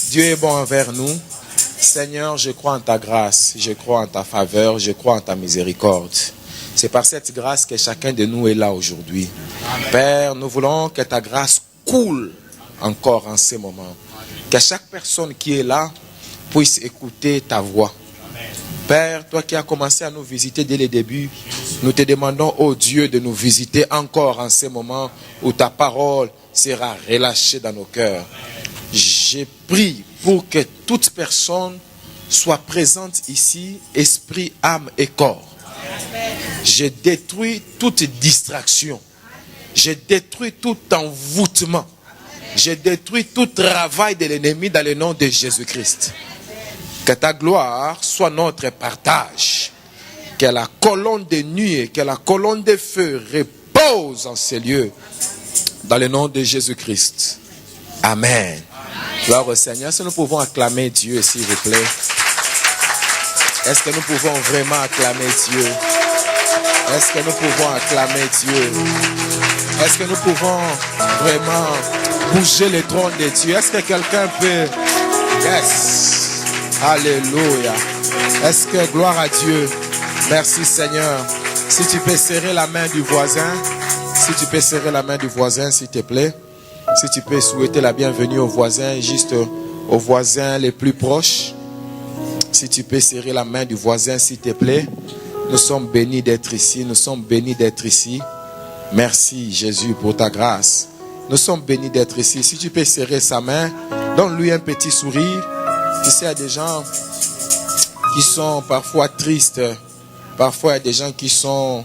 Dieu est bon envers nous. Seigneur, je crois en ta grâce, je crois en ta faveur, je crois en ta miséricorde. C'est par cette grâce que chacun de nous est là aujourd'hui. Père, nous voulons que ta grâce coule encore en ces moments. Que chaque personne qui est là puisse écouter ta voix. Père, toi qui as commencé à nous visiter dès le début, nous te demandons, ô Dieu, de nous visiter encore en ces moments où ta parole sera relâchée dans nos cœurs. Je prie pour que toute personne soit présente ici, esprit, âme et corps. Je détruis toute distraction. Je détruis tout envoûtement. Je détruis tout travail de l'ennemi dans le nom de Jésus-Christ. Que ta gloire soit notre partage. Que la colonne de nuit, que la colonne de feu repose en ces lieux. Dans le nom de Jésus-Christ. Amen. Gloire au Seigneur. Est-ce que nous pouvons acclamer Dieu, s'il vous plaît? Est-ce que nous pouvons vraiment acclamer Dieu? Est-ce que nous pouvons acclamer Dieu? Est-ce que nous pouvons vraiment bouger le trône de Dieu? Est-ce que quelqu'un peut... Yes. Alléluia. Est-ce que gloire à Dieu? Merci Seigneur. Si tu peux serrer la main du voisin, si tu peux serrer la main du voisin, s'il te plaît. Si tu peux souhaiter la bienvenue aux voisins, juste aux voisins les plus proches. Si tu peux serrer la main du voisin, s'il te plaît. Nous sommes bénis d'être ici. Nous sommes bénis d'être ici. Merci Jésus pour ta grâce. Nous sommes bénis d'être ici. Si tu peux serrer sa main, donne-lui un petit sourire. Tu sais, il y a des gens qui sont parfois tristes. Parfois, il y a des gens qui sont...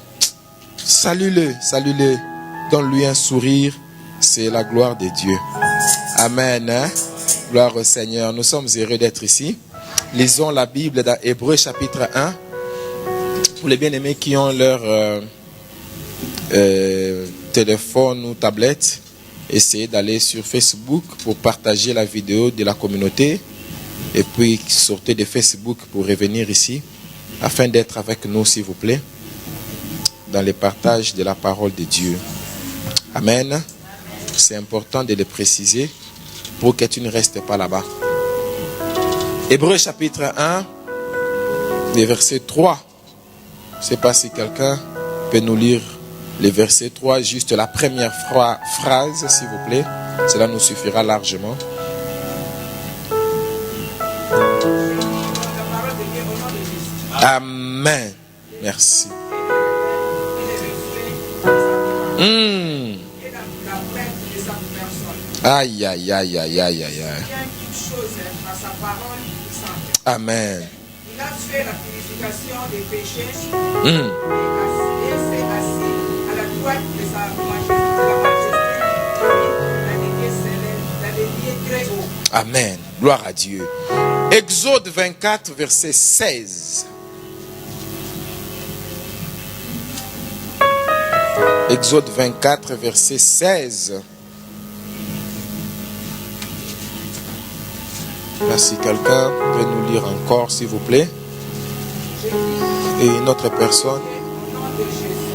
Salue-le, salue-le. Donne-lui un sourire. C'est la gloire de Dieu. Amen. Hein? Gloire au Seigneur. Nous sommes heureux d'être ici. Lisons la Bible dans Hébreux chapitre 1. Pour les bien-aimés qui ont leur téléphone ou tablette, essayez d'aller sur Facebook pour partager la vidéo de la communauté. Et puis sortez de Facebook pour revenir ici, afin d'être avec nous, s'il vous plaît, dans le partage de la parole de Dieu. Amen. C'est important de le préciser pour que tu ne restes pas là-bas. Hébreux chapitre 1, le verset 3. Je ne sais pas si quelqu'un peut nous lire le verset 3, juste la première phrase, s'il vous plaît. Cela nous suffira largement. Amen. Merci. Aïe, aïe, aïe, aïe, aïe, aïe. Amen. Il a fait la purification des péchés et s'est assis à la droite de sa majesté dans les lieux très hauts. Amen. Gloire à Dieu. Exode 24, verset 16. Exode 24, verset 16. Merci. Quelqu'un peut nous lire encore, s'il vous plaît. Et une autre personne.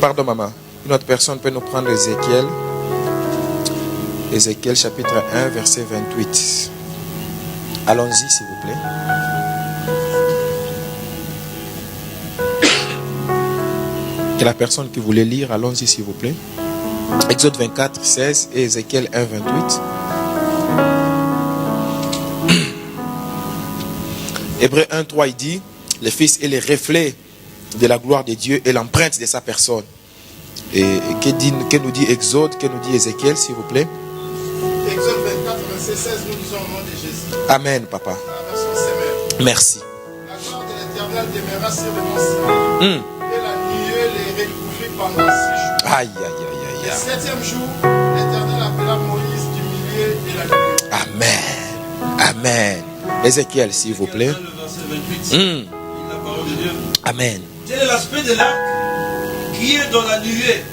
Pardon, maman. Une autre personne peut nous prendre Ézéchiel. Ézéchiel chapitre 1, verset 28. Allons-y, s'il vous plaît. Et la personne qui voulait lire, allons-y, s'il vous plaît. Exode 24, 16 et Ézéchiel 1, 28. Hébreux 1, 3, il dit, le Fils est le reflet de la gloire de Dieu et l'empreinte de sa personne. Et que nous dit Exode, que nous dit Ézéchiel, s'il vous plaît? Exode 24, verset 16, nous disons au nom de Jésus. Amen, papa. La version Sévère. Merci. La gloire de l'Éternel demeura sur le mont Sinaï. Et la nuée les recouvrit pendant 6 jours. Aïe, aïe, aïe, aïe. Le 7e jour, l'Éternel appela Moïse du milieu de la nuée. Amen. Amen. Ézéchiel, s'il vous plaît. Le verset 28, la parole de Dieu. Amen. Tel est l'aspect de l'arc qui est dans la nuée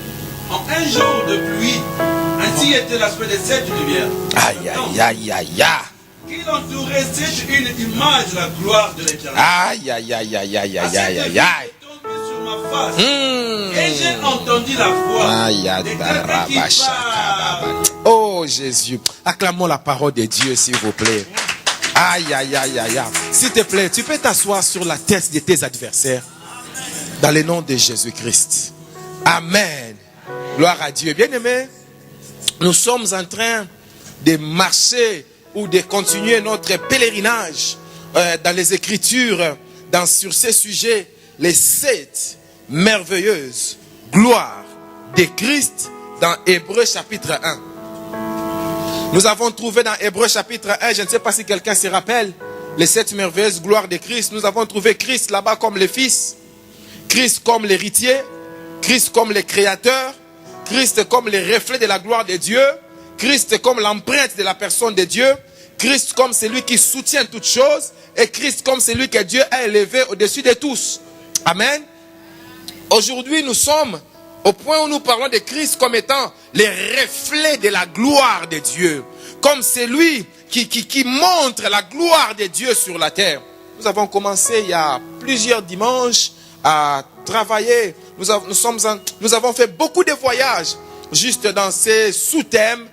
en un jour de pluie. Ainsi était l'aspect de cette lumière. Aïe, aïe, aïe, aïe, aïe. Qui l'entourait, c'est une image de la gloire de l'Éternel. Aïe, aïe, aïe, aïe, aïe, aïe, aïe, aïe, aïe. Tombé sur ma face. Et j'ai entendu la voix Aïe, de aïe, quelqu'un qui parle. oh Jésus, acclamons la parole de Dieu, s'il vous plaît. Aïe, aïe, aïe, aïe, aïe. S'il te plaît, tu peux t'asseoir sur la tête de tes adversaires. Dans le nom de Jésus-Christ. Amen. Gloire à Dieu. Bien-aimés, nous sommes en train de marcher ou de continuer notre pèlerinage dans les Écritures, sur ces sujets, les 7 merveilleuses gloires de Christ dans Hébreux chapitre 1. Nous avons trouvé dans Hébreux chapitre 1, je ne sais pas si quelqu'un se rappelle, les 7 merveilleuses gloires de Christ. Nous avons trouvé Christ là-bas comme le Fils, Christ comme l'héritier, Christ comme le créateur, Christ comme le reflet de la gloire de Dieu, Christ comme l'empreinte de la personne de Dieu, Christ comme celui qui soutient toutes choses, et Christ comme celui que Dieu a élevé au-dessus de tous. Amen. Aujourd'hui, nous sommes au point où nous parlons de Christ comme étant les reflets de la gloire de Dieu, comme celui qui montre la gloire de Dieu sur la terre. Nous avons commencé il y a plusieurs dimanches à travailler. Nous avons fait beaucoup de voyages juste dans ces sous-thèmes,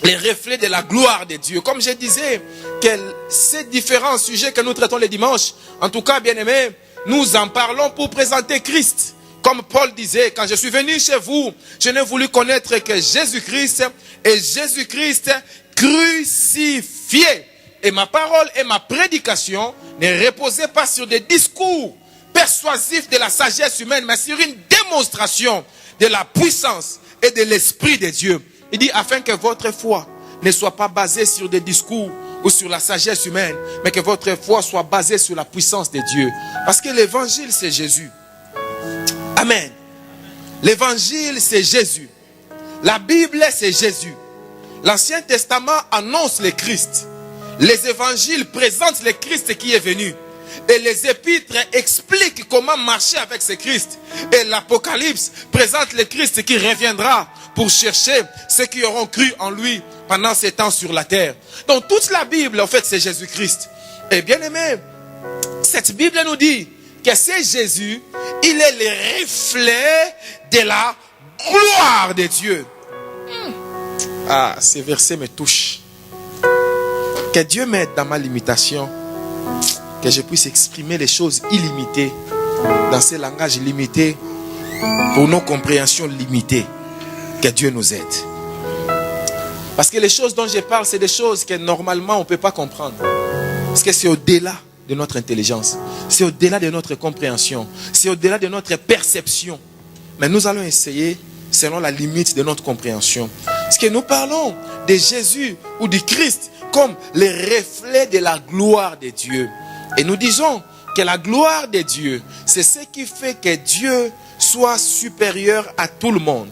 les reflets de la gloire de Dieu. Comme je disais, que ces différents sujets que nous traitons les dimanches, en tout cas, bien-aimés, nous en parlons pour présenter Christ. Comme Paul disait, quand je suis venu chez vous, je n'ai voulu connaître que Jésus-Christ et Jésus-Christ crucifié. Et ma parole et ma prédication ne reposaient pas sur des discours persuasifs de la sagesse humaine, mais sur une démonstration de la puissance et de l'Esprit de Dieu. Il dit, afin que votre foi ne soit pas basée sur des discours ou sur la sagesse humaine, mais que votre foi soit basée sur la puissance de Dieu. Parce que l'évangile, c'est Jésus. Amen. L'évangile, c'est Jésus. La Bible, c'est Jésus. L'Ancien Testament annonce le Christ. Les évangiles présentent le Christ qui est venu. Et les épîtres expliquent comment marcher avec ce Christ. Et l'Apocalypse présente le Christ qui reviendra pour chercher ceux qui auront cru en lui pendant ces temps sur la terre. Donc toute la Bible, en fait, c'est Jésus-Christ. Et bien aimé, cette Bible nous dit que c'est Jésus, il est le reflet de la gloire de Dieu. Ah, ces versets me touchent. Que Dieu m'aide dans ma limitation, que je puisse exprimer les choses illimitées dans ce langage limité pour nos compréhensions limitées. Que Dieu nous aide. Parce que les choses dont je parle, c'est des choses que normalement on ne peut pas comprendre. Parce que c'est au-delà de notre intelligence. C'est au-delà de notre compréhension. C'est au-delà de notre perception. Mais nous allons essayer selon la limite de notre compréhension. Parce que nous parlons de Jésus ou du Christ comme le reflet de la gloire de Dieu. Et nous disons que la gloire de Dieu, c'est ce qui fait que Dieu soit supérieur à tout le monde.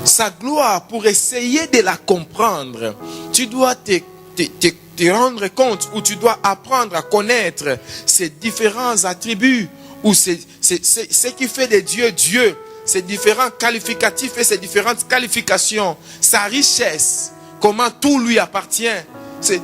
Sa gloire, pour essayer de la comprendre, tu dois te rendre compte ou tu dois apprendre à connaître ses différents attributs ou ce qui fait de Dieu Dieu, ses différents qualificatifs et ses différentes qualifications, sa richesse, comment tout lui appartient,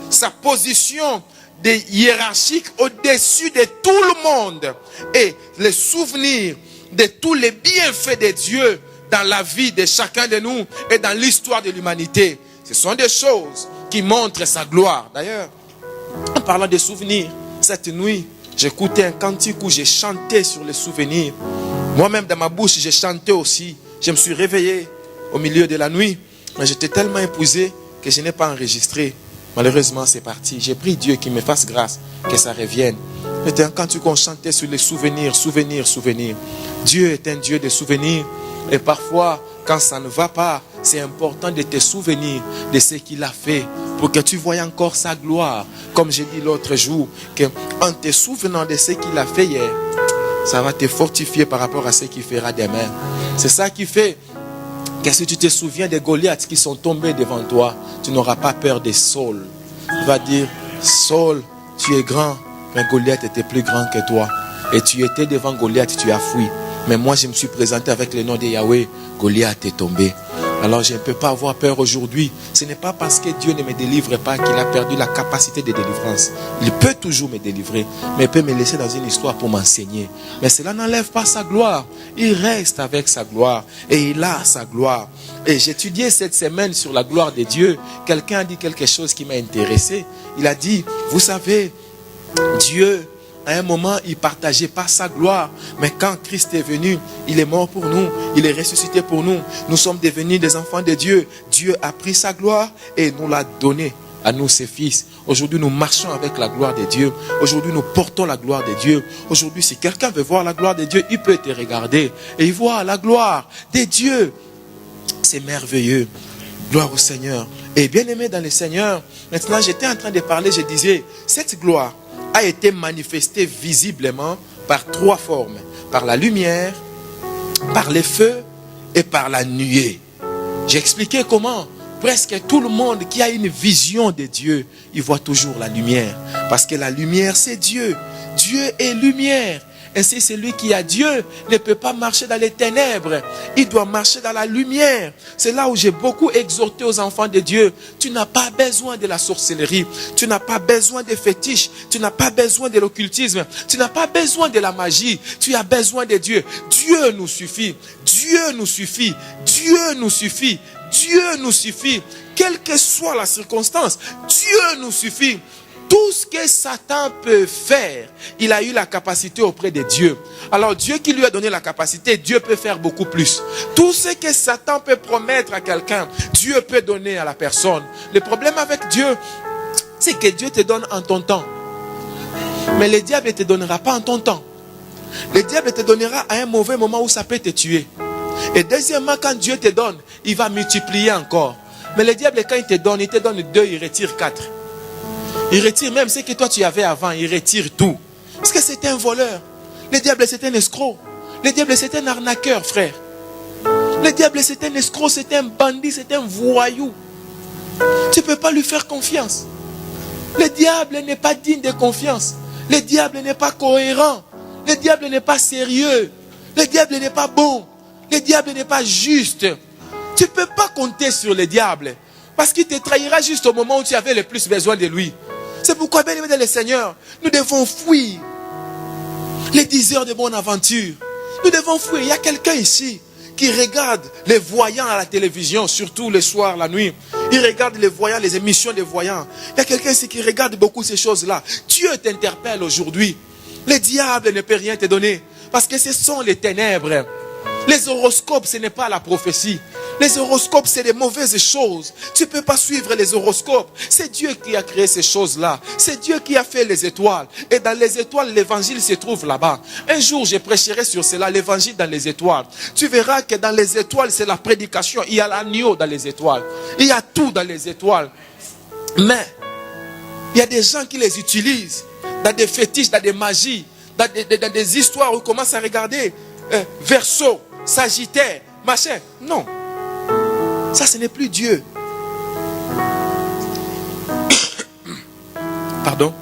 sa position hiérarchique au-dessus de tout le monde et les souvenirs de tous les bienfaits de Dieu dans la vie de chacun de nous et dans l'histoire de l'humanité. Ce sont des choses qui montrent sa gloire. D'ailleurs, en parlant des souvenirs, cette nuit, j'écoutais un cantique où j'ai chanté sur les souvenirs. Moi-même, dans ma bouche, j'ai chanté aussi. Je me suis réveillé au milieu de la nuit, mais j'étais tellement épuisé que je n'ai pas enregistré. Malheureusement, c'est parti. J'ai prié Dieu qu'il me fasse grâce, que ça revienne. C'était un cantique qu'on chantait sur les souvenirs, souvenirs, souvenirs. Dieu est un Dieu de souvenirs. Et parfois, quand ça ne va pas, c'est important de te souvenir de ce qu'il a fait pour que tu voies encore sa gloire. Comme j'ai dit l'autre jour, qu'en te souvenant de ce qu'il a fait hier, ça va te fortifier par rapport à ce qu'il fera demain. C'est ça qui fait que si tu te souviens des Goliaths qui sont tombés devant toi, tu n'auras pas peur de Saul. Tu vas dire, Saul, tu es grand, mais Goliath était plus grand que toi. Et tu étais devant Goliath, tu as fui. Mais moi, je me suis présenté avec le nom de Yahweh. Goliath est tombé. Alors je ne peux pas avoir peur aujourd'hui. Ce n'est pas parce que Dieu ne me délivre pas qu'il a perdu la capacité de délivrance. Il peut toujours me délivrer, mais il peut me laisser dans une histoire pour m'enseigner. Mais cela n'enlève pas sa gloire. Il reste avec sa gloire et il a sa gloire. Et j'étudiais cette semaine sur la gloire de Dieu. Quelqu'un a dit quelque chose qui m'a intéressé. Il a dit, vous savez, Dieu, à un moment, il ne partageait pas sa gloire. Mais quand Christ est venu, il est mort pour nous. Il est ressuscité pour nous. Nous sommes devenus des enfants de Dieu. Dieu a pris sa gloire et nous l'a donnée à nous, ses fils. Aujourd'hui, nous marchons avec la gloire de Dieu. Aujourd'hui, nous portons la gloire de Dieu. Aujourd'hui, si quelqu'un veut voir la gloire de Dieu, il peut te regarder et il voit la gloire de Dieu. C'est merveilleux. Gloire au Seigneur. Et bien aimé dans le Seigneur, maintenant j'étais en train de parler, je disais, cette gloire a été manifestée visiblement par 3 formes. Par la lumière, par les feux et par la nuée. J'ai expliqué comment presque tout le monde qui a une vision de Dieu, il voit toujours la lumière. Parce que la lumière c'est Dieu. Dieu est lumière. Ainsi, celui qui a Dieu ne peut pas marcher dans les ténèbres. Il doit marcher dans la lumière. C'est là où j'ai beaucoup exhorté aux enfants de Dieu. Tu n'as pas besoin de la sorcellerie. Tu n'as pas besoin des fétiches. Tu n'as pas besoin de l'occultisme. Tu n'as pas besoin de la magie. Tu as besoin de Dieu. Dieu nous suffit. Dieu nous suffit. Dieu nous suffit. Dieu nous suffit. Quelle que soit la circonstance, Dieu nous suffit. Tout ce que Satan peut faire, il a eu la capacité auprès de Dieu. Alors Dieu qui lui a donné la capacité, Dieu peut faire beaucoup plus. Tout ce que Satan peut promettre à quelqu'un, Dieu peut donner à la personne. Le problème avec Dieu, c'est que Dieu te donne en ton temps. Mais le diable ne te donnera pas en ton temps. Le diable te donnera à un mauvais moment où ça peut te tuer. Et deuxièmement, quand Dieu te donne, il va multiplier encore. Mais le diable, quand il te donne 2, il retire 4. Il retire même ce que toi tu avais avant. Il retire tout. Parce que c'est un voleur. Le diable c'est un escroc. Le diable c'est un arnaqueur, frère. Le diable c'est un escroc, c'est un bandit, c'est un voyou. Tu ne peux pas lui faire confiance. Le diable n'est pas digne de confiance. Le diable n'est pas cohérent. Le diable n'est pas sérieux. Le diable n'est pas bon. Le diable n'est pas juste. Tu ne peux pas compter sur le diable. Parce qu'il te trahira juste au moment où tu avais le plus besoin de lui. C'est pourquoi, bien aimé dans le Seigneur, nous devons fuir les 10 heures de bonne aventure. Nous devons fuir. Il y a quelqu'un ici qui regarde les voyants à la télévision, surtout le soir, la nuit. Il regarde les voyants, les émissions des voyants. Il y a quelqu'un ici qui regarde beaucoup ces choses-là. Dieu t'interpelle aujourd'hui. Le diable ne peut rien te donner. Parce que ce sont les ténèbres. Les horoscopes, ce n'est pas la prophétie. Les horoscopes, c'est des mauvaises choses. Tu ne peux pas suivre les horoscopes. C'est Dieu qui a créé ces choses-là. C'est Dieu qui a fait les étoiles. Et dans les étoiles, l'évangile se trouve là-bas. Un jour, je prêcherai sur cela, l'évangile dans les étoiles. Tu verras que dans les étoiles, c'est la prédication. Il y a l'agneau dans les étoiles. Il y a tout dans les étoiles. Mais, il y a des gens qui les utilisent dans des fétiches, dans des magies, dans des histoires où on commence à regarder Verseau, Sagittaire, machin. Non. Ça, ce n'est plus Dieu. Pardon.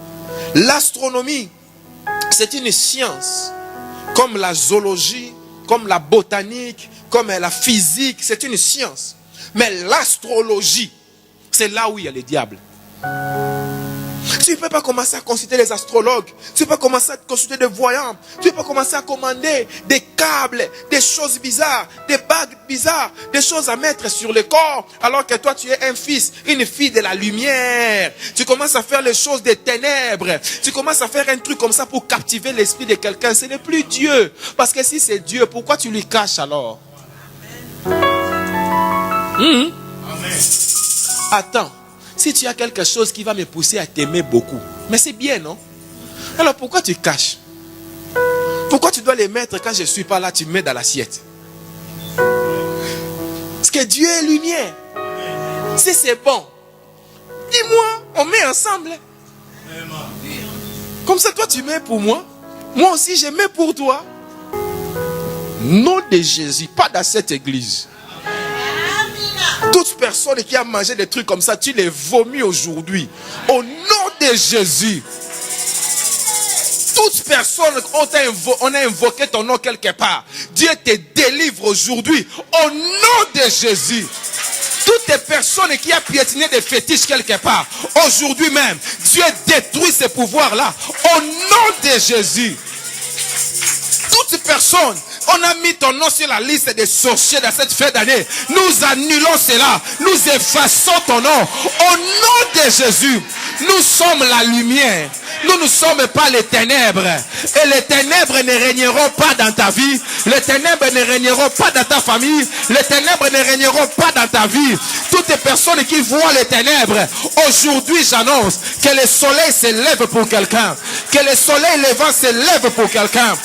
L'astronomie, c'est une science. Comme la zoologie, comme la botanique, comme la physique, c'est une science. Mais l'astrologie, c'est là où il y a le diable. Tu ne peux pas commencer à consulter les astrologues. Tu ne peux pas commencer à consulter des voyants. Tu ne peux pas commencer à commander des câbles, des choses bizarres, des bagues bizarres, des choses à mettre sur le corps. Alors que toi, tu es un fils, une fille de la lumière. Tu commences à faire les choses des ténèbres. Tu commences à faire un truc comme ça pour captiver l'esprit de quelqu'un. Ce n'est plus Dieu. Parce que si c'est Dieu, pourquoi tu lui caches alors? Amen. Attends. Si tu as quelque chose qui va me pousser à t'aimer beaucoup. Mais c'est bien, non? Alors pourquoi tu caches? Pourquoi tu dois les mettre quand je ne suis pas là, tu mets dans l'assiette? Parce que Dieu est lumière. Si c'est bon, dis-moi, on met ensemble. Comme ça, toi tu mets pour moi. Moi aussi, je mets pour toi. Nom de Jésus, pas dans cette église. Toute personne qui a mangé des trucs comme ça, tu les vomis aujourd'hui. Au nom de Jésus. Toute personne, on a invoqué ton nom quelque part. Dieu te délivre aujourd'hui au nom de Jésus. Toutes les personnes qui ont piétiné des fétiches quelque part, aujourd'hui même, Dieu détruit ces pouvoirs-là au nom de Jésus. Toute personne, on a mis ton nom sur la liste des sorciers dans cette fin d'année. Nous annulons cela. Nous effaçons ton nom au nom de Jésus. Nous sommes la lumière. Nous ne sommes pas les ténèbres. Et les ténèbres ne régneront pas dans ta vie. Les ténèbres ne régneront pas dans ta famille. Les ténèbres ne régneront pas dans ta vie. Toutes les personnes qui voient les ténèbres, aujourd'hui j'annonce que le soleil se lève pour quelqu'un. Que le soleil levant se lève pour quelqu'un.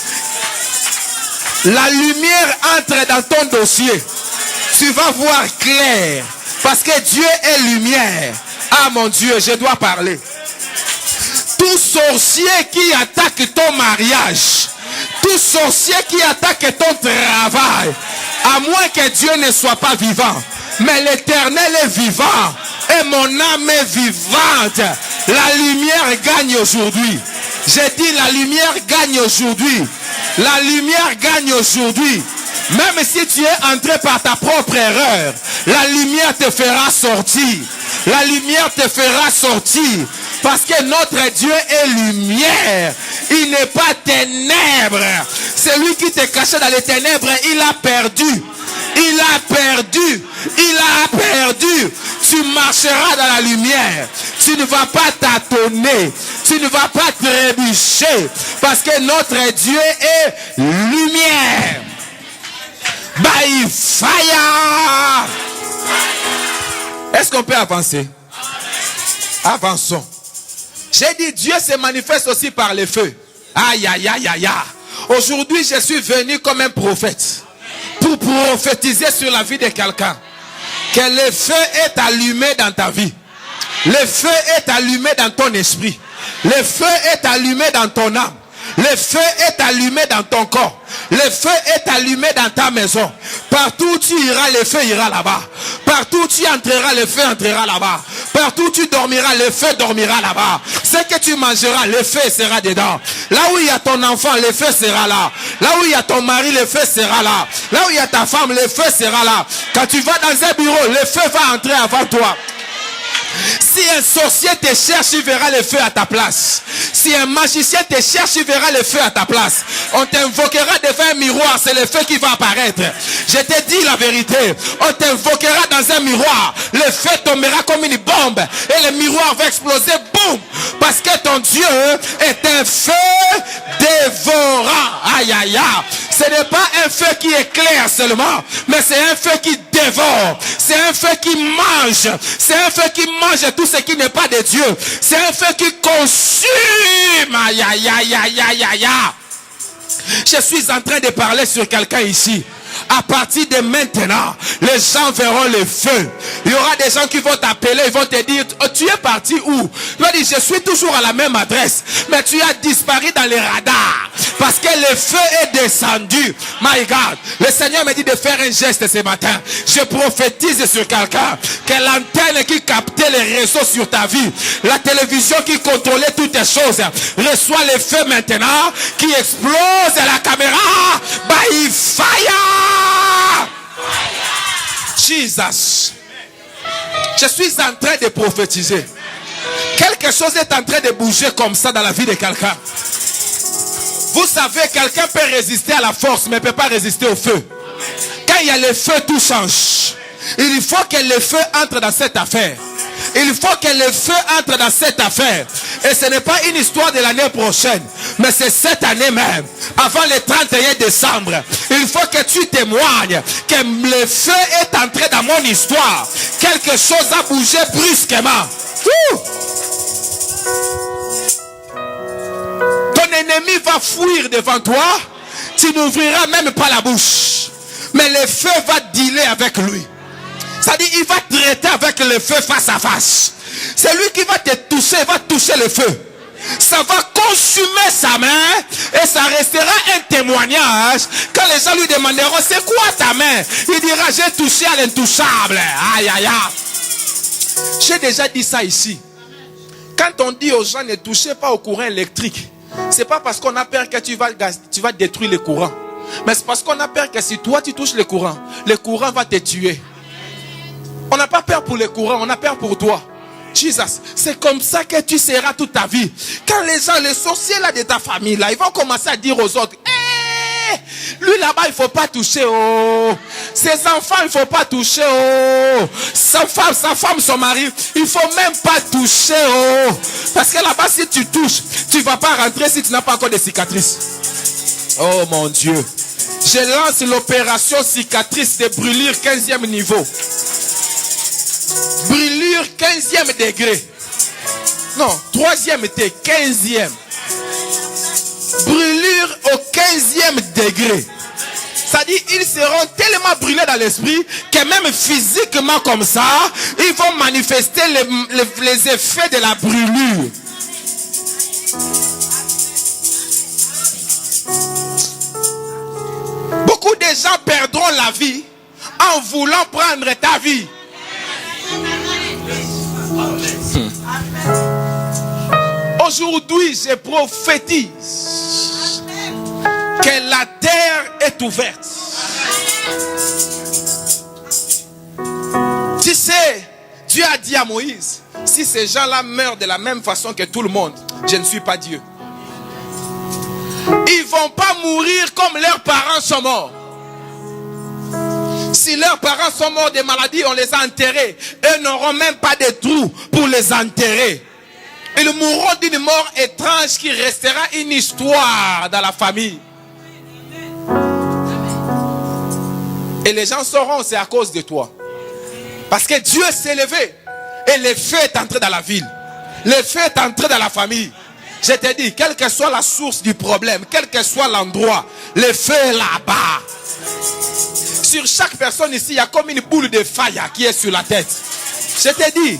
La lumière entre dans ton dossier. Tu vas voir clair. Parce que Dieu est lumière. Ah mon Dieu, je dois parler. Tout sorcier qui attaque ton mariage, tout sorcier qui attaque ton travail, à moins que Dieu ne soit pas vivant, mais l'Éternel est vivant et mon âme est vivante. La lumière gagne aujourd'hui. J'ai dit la lumière gagne aujourd'hui. La lumière gagne aujourd'hui. Même si tu es entré par ta propre erreur, la lumière te fera sortir. La lumière te fera sortir. Parce que notre Dieu est lumière. Il n'est pas ténèbres. Celui qui te cachait dans les ténèbres, il a perdu. Il a perdu. Il a perdu. Tu marcheras dans la lumière. Tu ne vas pas tâtonner. Tu ne vas pas trébucher. Parce que notre Dieu est lumière. By fire. Est-ce qu'on peut avancer? Avançons. J'ai dit Dieu se manifeste aussi par le feu. Aïe, aïe, aïe, aïe, aïe. Aujourd'hui, je suis venu comme un prophète pour prophétiser sur la vie de quelqu'un. Que le feu est allumé dans ta vie. Le feu est allumé dans ton esprit. Le feu est allumé dans ton âme. Le feu est allumé dans ton corps. Le feu est allumé dans ta maison. Partout où tu iras, le feu ira là-bas. Partout où tu entreras, le feu entrera là-bas. Partout où tu dormiras, le feu dormira là-bas. Ce que tu mangeras, le feu sera dedans. Là où il y a ton enfant, le feu sera là. Là où il y a ton mari, le feu sera là. Là où il y a ta femme, le feu sera là. Quand tu vas dans un bureau, le feu va entrer avant toi. Si un sorcier te cherche, il verra le feu à ta place. Si un magicien te cherche, il verra le feu à ta place. On t'invoquera devant un miroir, c'est le feu qui va apparaître. Je te dis la vérité. On t'invoquera dans un miroir. Le feu tombera comme une bombe. Et le miroir va exploser. Boum! Parce que ton Dieu est un feu dévorant. Aïe, aïe, aïe. Ce n'est pas un feu qui éclaire seulement, mais c'est un feu qui dévore. C'est un feu qui mange. C'est un feu qui mange tout ce qui n'est pas de Dieu. C'est un feu qui consume. Aïe, aïe, aïe, aïe, aïe, aïe. Je suis en train de parler sur quelqu'un ici. À partir de maintenant, les gens verront le feu. Il y aura des gens qui vont t'appeler, ils vont te dire, oh, tu es parti où? Tu vas dire, je suis toujours à la même adresse, mais tu as disparu dans les radars. Parce que le feu est descendu. My God, le Seigneur me dit de faire un geste ce matin. Je prophétise sur quelqu'un que l'antenne qui captait les réseaux sur ta vie, la télévision qui contrôlait toutes les choses, reçoit le feu maintenant qui explose la caméra by fire. Jesus. Je suis en train de prophétiser. Quelque chose est en train de bouger comme ça dans la vie de quelqu'un. Vous savez, quelqu'un peut résister à la force, mais ne peut pas résister au feu. Quand il y a le feu, tout change. Il faut que le feu entre dans cette affaire. Il faut que le feu entre dans cette affaire. Et ce n'est pas une histoire de l'année prochaine, mais c'est cette année même, avant le 31 décembre. Il faut que tu témoignes que le feu est entré dans mon histoire. Quelque chose a bougé brusquement. Ton ennemi va fuir devant toi. Tu n'ouvriras même pas la bouche. Mais le feu va dealer avec lui. C'est-à-dire, il va traiter avec le feu face à face. C'est lui qui va te toucher, il va toucher le feu. Ça va consumer sa main et ça restera un témoignage. Quand les gens lui demanderont, c'est quoi ta main? Il dira, j'ai touché à l'intouchable. Aïe, aïe, aïe. J'ai déjà dit ça ici. Quand on dit aux gens, ne touchez pas au courant électrique, C'est pas parce qu'on a peur que tu vas détruire le courant. Mais c'est parce qu'on a peur que si toi tu touches le courant va te tuer. On n'a pas peur pour le courant, on a peur pour toi. Jesus, c'est comme ça que tu seras toute ta vie. Quand les gens, les sorciers là de ta famille là, ils vont commencer à dire aux autres, lui là-bas il faut pas toucher, oh. Ses enfants il faut pas toucher, oh. Sa femme, son mari, il faut même pas toucher, oh. Parce que là-bas si tu touches, tu vas pas rentrer si tu n'as pas encore de cicatrices. Oh mon Dieu. Je lance l'opération cicatrice de brûlure 15e niveau. Brûlure 15e degré. Non, 3e était 15e. Brûlure au 15e degré. C'est-à-dire, ils seront tellement brûlés dans l'esprit que même physiquement comme ça, ils vont manifester les effets de la brûlure. Beaucoup de gens perdront la vie en voulant prendre ta vie. Aujourd'hui, je prophétise que la terre est ouverte. Tu sais, Dieu a dit à Moïse, si ces gens-là meurent de la même façon que tout le monde, je ne suis pas Dieu. Ils ne vont pas mourir comme leurs parents sont morts. Si leurs parents sont morts de maladies, on les a enterrés. Eux n'auront même pas de trous pour les enterrer. Ils mourront d'une mort étrange qui restera une histoire dans la famille. Et les gens sauront, c'est à cause de toi. Parce que Dieu s'est levé. Et le feu est entré dans la ville. Le feu est entré dans la famille. Je te dis, quelle que soit la source du problème, quel que soit l'endroit, le feu est là-bas. Sur chaque personne ici, il y a comme une boule de faille qui est sur la tête. Je te dis,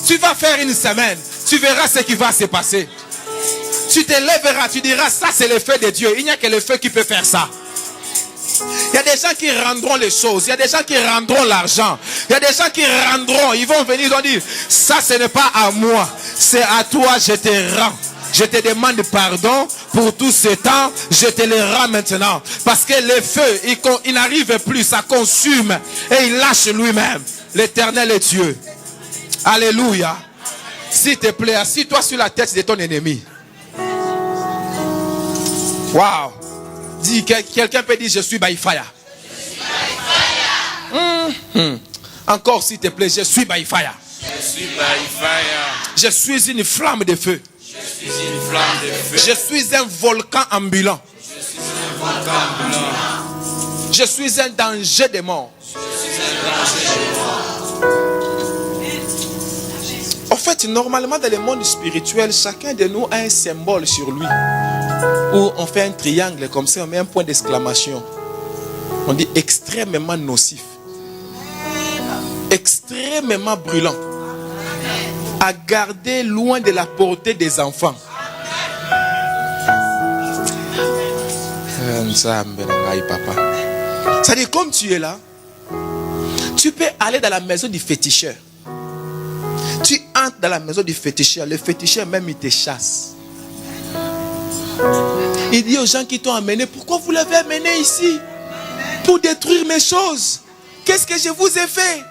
tu vas faire une semaine, tu verras ce qui va se passer. Tu te lèveras, tu diras, ça c'est le feu de Dieu. Il n'y a que le feu qui peut faire ça. Il y a des gens qui rendront les choses. Il y a des gens qui rendront l'argent. Il y a des gens qui rendront. Ils vont venir, ils vont dire, ça ce n'est pas à moi. C'est à toi, je te rends. Je te demande pardon pour tout ce temps. Je te le rends maintenant. Parce que le feu, il n'arrive plus. Ça consume. Et il lâche lui-même. L'Éternel est Dieu. Alléluia. S'il te plaît, assis-toi sur la tête de ton ennemi. Waouh. Dis, quelqu'un peut dire, je suis by fire. Encore s'il te plaît, je suis by fire. Je suis by fire. Je suis une flamme de feu. Je suis une flamme de feu. Je suis un volcan ambulant. Je suis un volcan ambulant. Je suis un danger de mort. Je suis un danger de mort. En fait, normalement dans le monde spirituel, chacun de nous a un symbole sur lui. Où on fait un triangle comme ça, on met un point d'exclamation. On dit extrêmement nocif. Extrêmement brûlant. À garder loin de la portée des enfants. C'est-à-dire, comme tu es là, tu peux aller dans la maison du féticheur. Tu entres dans la maison du féticheur. Le féticheur même, il te chasse. Il dit aux gens qui t'ont amené, pourquoi vous l'avez amené ici? Pour détruire mes choses. Qu'est-ce que je vous ai fait?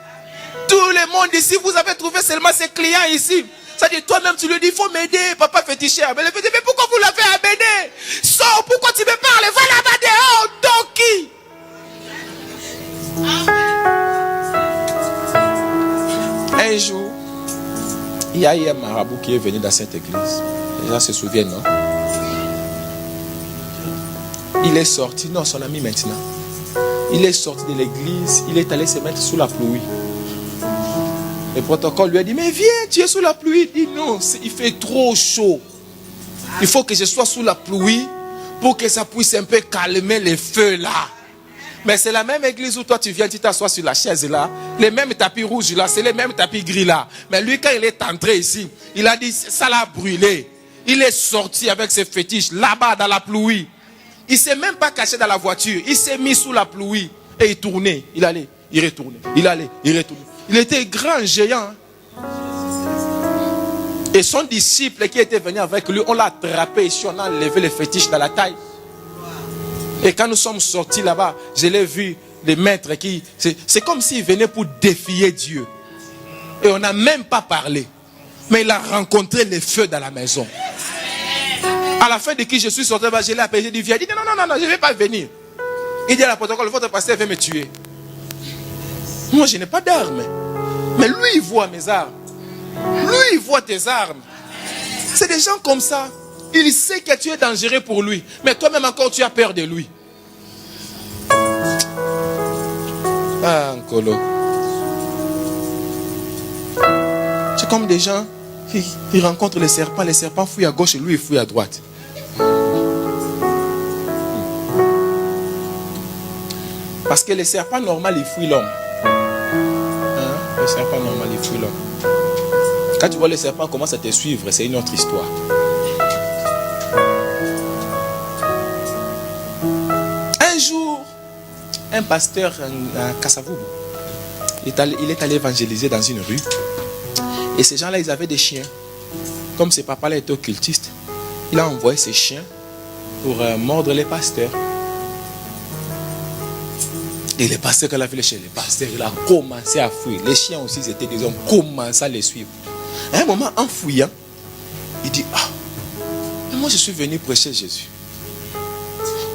Tout le monde ici, vous avez trouvé seulement ces clients ici. C'est-à-dire, toi-même, tu lui dis, il faut m'aider, papa féticheur. Mais le féticheur, mais pourquoi vous l'avez amené? Sors, pourquoi tu me parles? Va là-bas dehors, Doki. Un jour, il y a eu un marabout qui est venu dans cette église. Les gens se souviennent, non? Il est sorti, non, son ami maintenant. Il est sorti de l'église, il est allé se mettre sous la pluie. Le protocole lui a dit, mais viens, tu es sous la pluie. Il dit, non, il fait trop chaud. Il faut que je sois sous la pluie pour que ça puisse un peu calmer les feux là. Mais c'est la même église où toi tu viens, tu t'assois sur la chaise là. Les mêmes tapis rouges là, c'est les mêmes tapis gris là. Mais lui, quand il est entré ici, il a dit, ça l'a brûlé. Il est sorti avec ses fétiches là-bas dans la pluie. Il ne s'est même pas caché dans la voiture. Il s'est mis sous la pluie et il tournait. Il allait, il retournait. Il allait, il retournait. Il était grand, géant. Et son disciple qui était venu avec lui, on l'a attrapé ici, on a enlevé les fétiches dans la taille. Et quand nous sommes sortis là-bas, je l'ai vu, les maîtres qui... C'est comme s'ils venaient pour défier Dieu. Et on n'a même pas parlé. Mais il a rencontré les feux dans la maison. À la fin de qui je suis sorti, je l'ai appelé, j'ai dit, viens. Il dit, non, je ne vais pas venir. Il dit à la protocole, votre pasteur veut me tuer. Moi, je n'ai pas d'armes. Mais lui, il voit mes armes. Lui, il voit tes armes. C'est des gens comme ça. Il sait que tu es dangereux pour lui. Mais toi-même encore, tu as peur de lui. Ah, Nkolo. C'est comme des gens qui rencontrent les serpents fouillent à gauche et lui, il fouille à droite. Parce que les serpents normal, ils fouillent l'homme. Le serpent normal, il fouille l'homme. Quand tu vois les serpents commencent à te suivre, c'est une autre histoire. Un jour, un pasteur à Kassavoubou, il est allé évangéliser dans une rue. Et ces gens-là, ils avaient des chiens. Comme ses papas-là étaient occultistes, il a envoyé ses chiens pour mordre les pasteurs. Et les pasteurs, quand il a vu les chiens, les pasteurs, il a commencé à fuir. Les chiens aussi, ils étaient des hommes, commencé à les suivre. À un moment, en fouillant, il dit, mais moi je suis venu prêcher Jésus.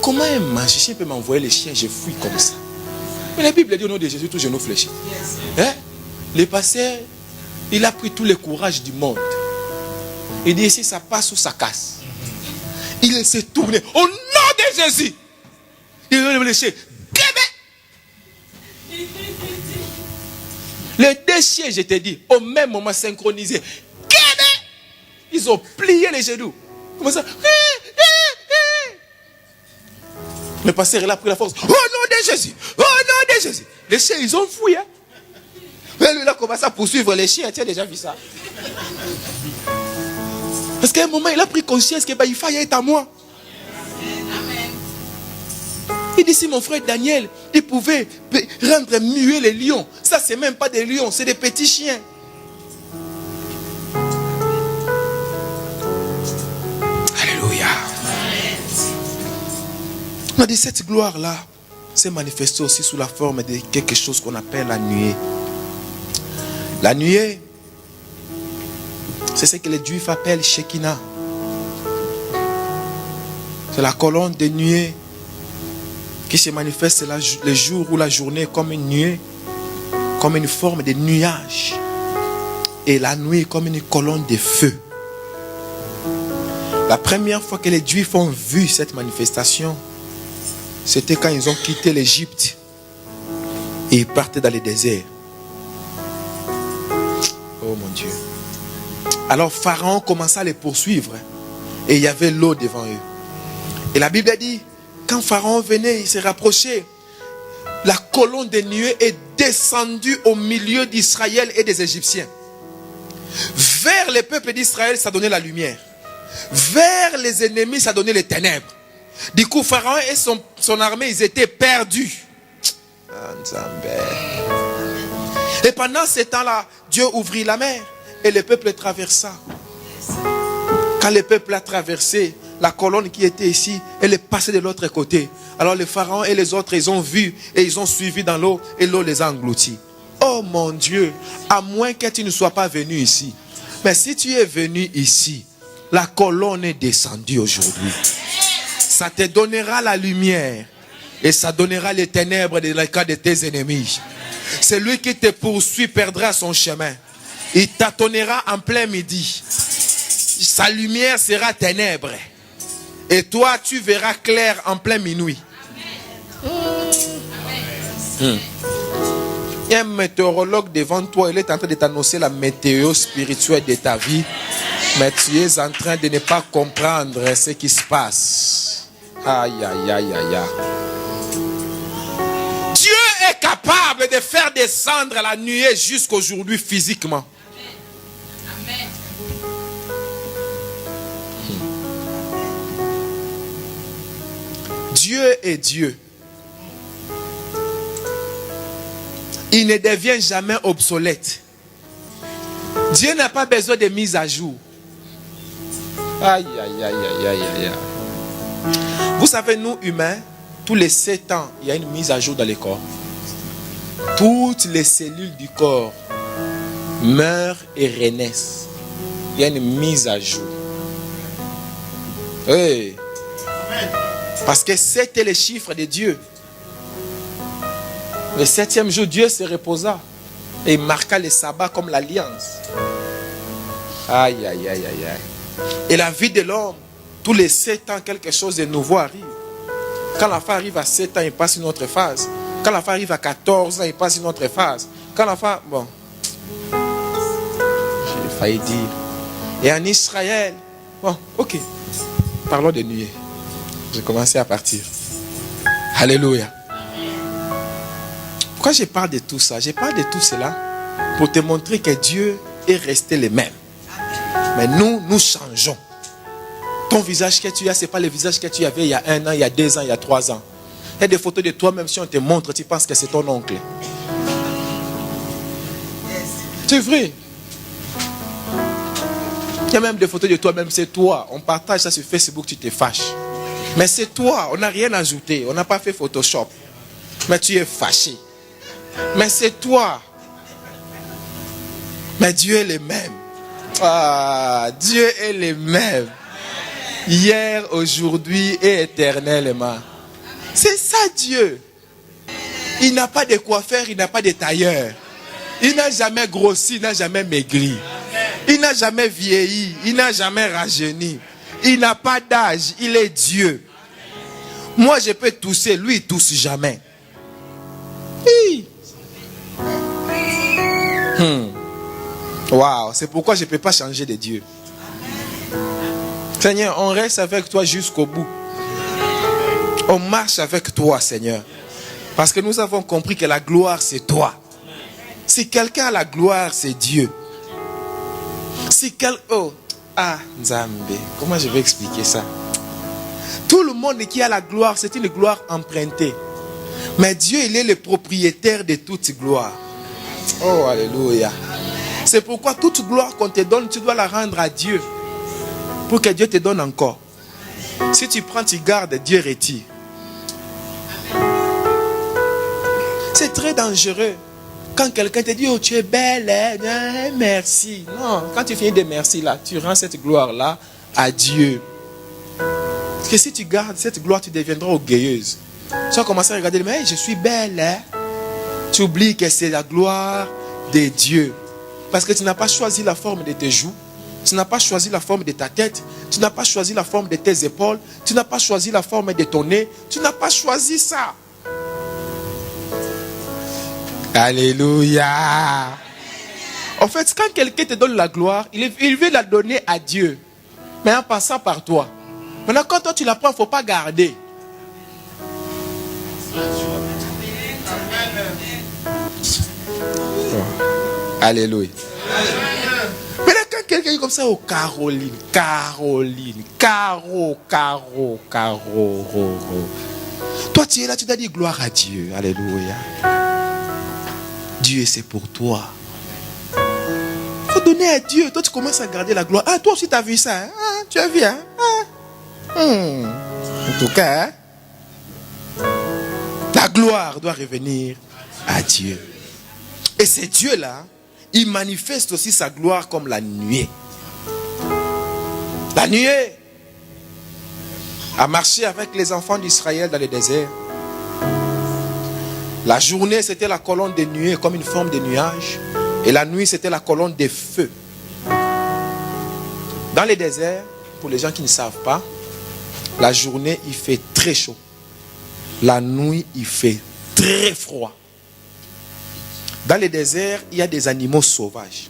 Comment un magicien peut m'envoyer les chiens, je fouille comme ça? Mais la Bible dit au nom de Jésus, tout genou fléchit. Les pasteurs, il a pris tout le courage du monde. Il dit, ici ça passe ou ça casse. Il s'est tourné, au nom de Jésus. Il a les chiens. Les deux chiens, je te dis, au même moment synchronisés, ils ont plié les genoux. Comment ça? Le pasteur, il a pris la force. Au nom de Jésus! Au nom de Jésus! Les chiens, ils ont fouillé. Mais lui, il a commencé à poursuivre les chiens. Tu as déjà vu ça? Parce qu'à un moment, il a pris conscience que il fallait être à moi. Il dit, si mon frère Daniel, il pouvait rendre muet les lions. Ça, c'est même pas des lions, c'est des petits chiens. Alléluia. On a dit, cette gloire-là s'est manifestée aussi sous la forme de quelque chose qu'on appelle la nuée. La nuée, c'est ce que les Juifs appellent Shekinah. C'est la colonne de nuée qui se manifeste le jour ou la journée comme une nuée, comme une forme de nuage. Et la nuit comme une colonne de feu. La première fois que les Juifs ont vu cette manifestation, c'était quand ils ont quitté l'Égypte et ils partaient dans le désert. Oh mon Dieu. Alors Pharaon commença à les poursuivre et il y avait l'eau devant eux. Et la Bible dit, quand Pharaon venait, il s'est rapproché, la colonne de nuée est descendue au milieu d'Israël et des Égyptiens. Vers les peuples d'Israël, ça donnait la lumière. Vers les ennemis, ça donnait les ténèbres. Du coup, Pharaon et son armée, ils étaient perdus. Et pendant ce temps-là, Dieu ouvrit la mer et le peuple traversa. Quand le peuple a traversé, la colonne qui était ici, elle est passée de l'autre côté. Alors les pharaons et les autres, ils ont vu et ils ont suivi dans l'eau et l'eau les a engloutis. Oh mon Dieu, à moins que tu ne sois pas venu ici. Mais si tu es venu ici, la colonne est descendue aujourd'hui. Ça te donnera la lumière et ça donnera les ténèbres dans le cas de tes ennemis. Celui qui te poursuit perdra son chemin. Il tâtonnera en plein midi. Sa lumière sera ténèbre. Et toi, tu verras clair en plein minuit. Il y a un météorologue devant toi. Il est en train de t'annoncer la météo spirituelle de ta vie. Mais tu es en train de ne pas comprendre ce qui se passe. Aïe, aïe, aïe, aïe, aïe. Dieu est capable de faire descendre la nuée jusqu'aujourd'hui physiquement. Amen. Dieu est Dieu. Il ne devient jamais obsolète. Dieu n'a pas besoin de mise à jour. Aïe, aïe, aïe, aïe, aïe, aïe. Vous savez, nous humains, tous les 7 ans, il y a une mise à jour dans les corps. Toutes les cellules du corps meurent et renaissent. Il y a une mise à jour. Oui. Parce que c'était le chiffre de Dieu. Le 7e jour, Dieu se reposa et il marqua le sabbat comme l'alliance. Aïe, aïe, aïe, aïe, aïe. Et la vie de l'homme, tous les 7 ans, quelque chose de nouveau arrive. Quand l'enfant arrive à 7 ans, il passe une autre phase. Quand l'enfant arrive à 14 ans, il passe une autre phase. Quand l'enfant... Bon. J'ai failli dire. Et en Israël... Bon, ok. Parlons de nuée. J'ai commencé à partir. Alléluia. Pourquoi je parle de tout ça? Je parle de tout cela pour te montrer que Dieu est resté le même. Mais nous changeons. Ton visage que tu as, ce n'est pas le visage que tu avais il y a 1 an, il y a 2 ans, il y a 3 ans. Il y a des photos de toi, même si on te montre, tu penses que c'est ton oncle. C'est vrai. Il y a même des photos de toi, même c'est toi. On partage ça sur Facebook, tu te fâches. Mais c'est toi, on n'a rien ajouté. On n'a pas fait Photoshop. Mais tu es fâché. Mais c'est toi. Mais Dieu est le même. Ah, Dieu est le même. Hier, aujourd'hui et éternellement. C'est ça Dieu. Il n'a pas de coiffeur, il n'a pas de tailleur. Il n'a jamais grossi, il n'a jamais maigri. Il n'a jamais vieilli, il n'a jamais rajeuni. Il n'a pas d'âge, il est Dieu. Moi je peux tousser, lui il tousse jamais. Oui. Wow, c'est pourquoi je ne peux pas changer de Dieu. Seigneur, on reste avec toi jusqu'au bout. On marche avec toi, Seigneur. Parce que nous avons compris que la gloire, c'est toi. Si quelqu'un a la gloire, c'est Dieu. Si quelqu'un... Oh, ah, Nzambe. Comment je vais expliquer ça? Tout le monde qui a la gloire, c'est une gloire empruntée. Mais Dieu, il est le propriétaire de toute gloire. Oh, alléluia. C'est pourquoi toute gloire qu'on te donne, tu dois la rendre à Dieu. Pour que Dieu te donne encore. Si tu prends, tu gardes, Dieu retire. C'est très dangereux. Quand quelqu'un te dit, oh tu es belle, hein? Merci. Non, quand tu finis de merci là, tu rends cette gloire là à Dieu. Parce que si tu gardes cette gloire, tu deviendras orgueilleuse. Tu vas commencer à regarder, mais je suis belle. Hein? Tu oublies que c'est la gloire de Dieu. Parce que tu n'as pas choisi la forme de tes joues. Tu n'as pas choisi la forme de ta tête. Tu n'as pas choisi la forme de tes épaules. Tu n'as pas choisi la forme de ton nez. Tu n'as pas choisi ça. Alléluia. En fait, quand quelqu'un te donne la gloire, il veut la donner à Dieu. Mais en passant par toi. Maintenant, quand toi tu la prends, il ne faut pas garder. Oh. Alléluia. Maintenant, quand quelqu'un est comme ça, oh Caroline, Caro. Toi, tu es là, tu dois dire gloire à Dieu. Alléluia. Dieu, c'est pour toi. Il faut donner à Dieu. Toi, tu commences à garder la gloire. Ah, toi aussi, tu as vu ça. Hein? Ah, tu as vu, hein? Ah. En tout cas, hein? La gloire doit revenir à Dieu. Et ce Dieu-là, il manifeste aussi sa gloire comme la nuée. La nuée a marché avec les enfants d'Israël dans le désert. La journée, c'était la colonne de nuée comme une forme de nuage. Et la nuit, c'était la colonne de feu. Dans le désert, pour les gens qui ne savent pas, la journée, il fait très chaud. La nuit, il fait très froid. Dans le désert, il y a des animaux sauvages.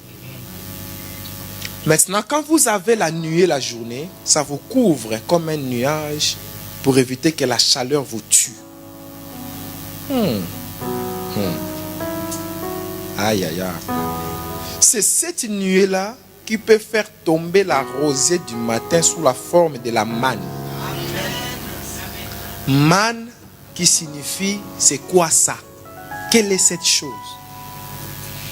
Maintenant, quand vous avez la nuée la journée, ça vous couvre comme un nuage pour éviter que la chaleur vous tue. Aïe, aïe, aïe. C'est cette nuée-là qui peut faire tomber la rosée du matin sous la forme de la manne. Manne qui signifie, c'est quoi ça? Quelle est cette chose?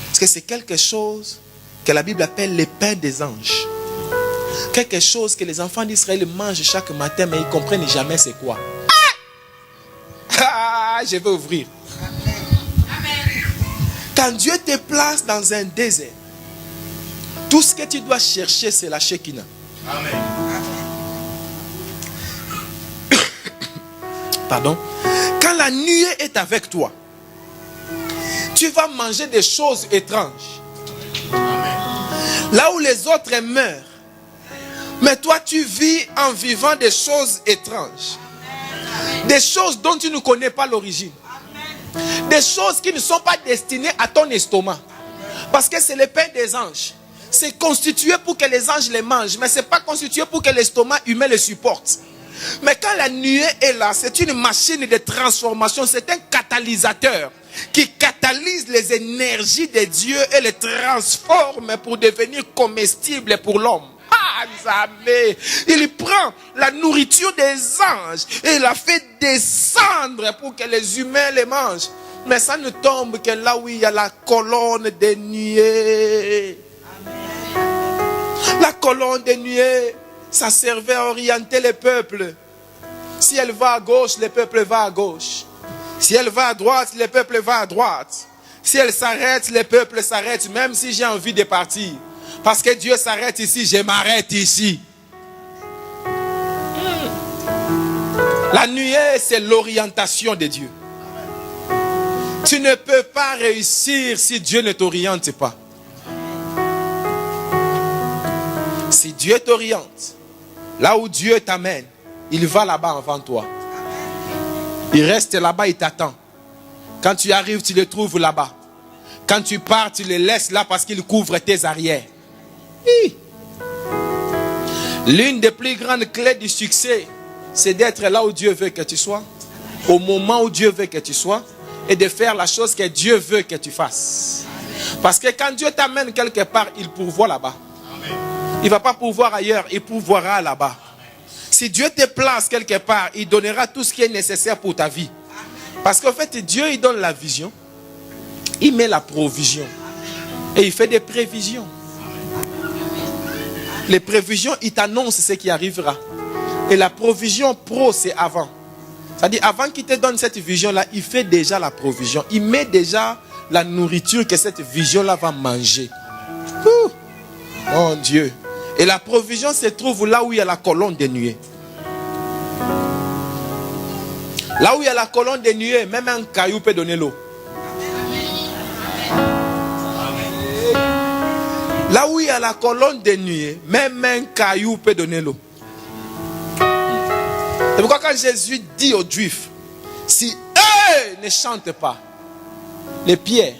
Parce que c'est quelque chose que la Bible appelle les pains des anges. Quelque chose que les enfants d'Israël mangent chaque matin, mais ils ne comprennent jamais c'est quoi. Ah, je vais ouvrir. Quand Dieu te place dans un désert, tout ce que tu dois chercher, c'est la Shekinah. Amen. Pardon. Quand la nuée est avec toi, tu vas manger des choses étranges. Là où les autres meurent, mais toi tu vis en vivant des choses étranges. Des choses dont tu ne connais pas l'origine. Des choses qui ne sont pas destinées à ton estomac. Parce que c'est le pain des anges. C'est constitué pour que les anges les mangent, mais ce n'est pas constitué pour que l'estomac humain le supporte. Mais quand la nuée est là, c'est une machine de transformation, c'est un catalyseur qui catalyse les énergies de Dieu et les transforme pour devenir comestibles pour l'homme. Ah, Zambé. Il prend la nourriture des anges et la fait descendre pour que les humains les mangent. Mais ça ne tombe que là où il y a la colonne des nuées. La colonne des nuées, ça servait à orienter les peuples. Si elle va à gauche, le peuple va à gauche. Si elle va à droite, le peuple va à droite. Si elle s'arrête, le peuple s'arrête, même si j'ai envie de partir. Parce que Dieu s'arrête ici, je m'arrête ici. La nuée, c'est l'orientation de Dieu. Tu ne peux pas réussir si Dieu ne t'oriente pas. Si Dieu t'oriente, là où Dieu t'amène, il va là-bas avant toi. Il reste là-bas, il t'attend. Quand tu arrives, tu le trouves là-bas. Quand tu pars, tu le laisses là parce qu'il couvre tes arrières. L'une des plus grandes clés du succès, c'est d'être là où Dieu veut que tu sois, au moment où Dieu veut que tu sois, et de faire la chose que Dieu veut que tu fasses. Parce que quand Dieu t'amène quelque part, il pourvoit là-bas. Il ne va pas pourvoir ailleurs, il pourvoira là-bas. Si Dieu te place quelque part, il donnera tout ce qui est nécessaire pour ta vie. Parce qu'en fait, Dieu, il donne la vision, il met la provision, et il fait des prévisions. Les prévisions, il t'annonce ce qui arrivera. Et la provision pro, c'est avant. C'est-à-dire, avant qu'il te donne cette vision-là, il fait déjà la provision. Il met déjà la nourriture que cette vision-là va manger. Ouh, mon Dieu. Et la provision se trouve là où il y a la colonne de nuée. Là où il y a la colonne de nuée, même un caillou peut donner l'eau. Là où il y a la colonne de nuée, même un caillou peut donner l'eau. C'est pourquoi quand Jésus dit aux Juifs, si eux ne chantent pas, les pierres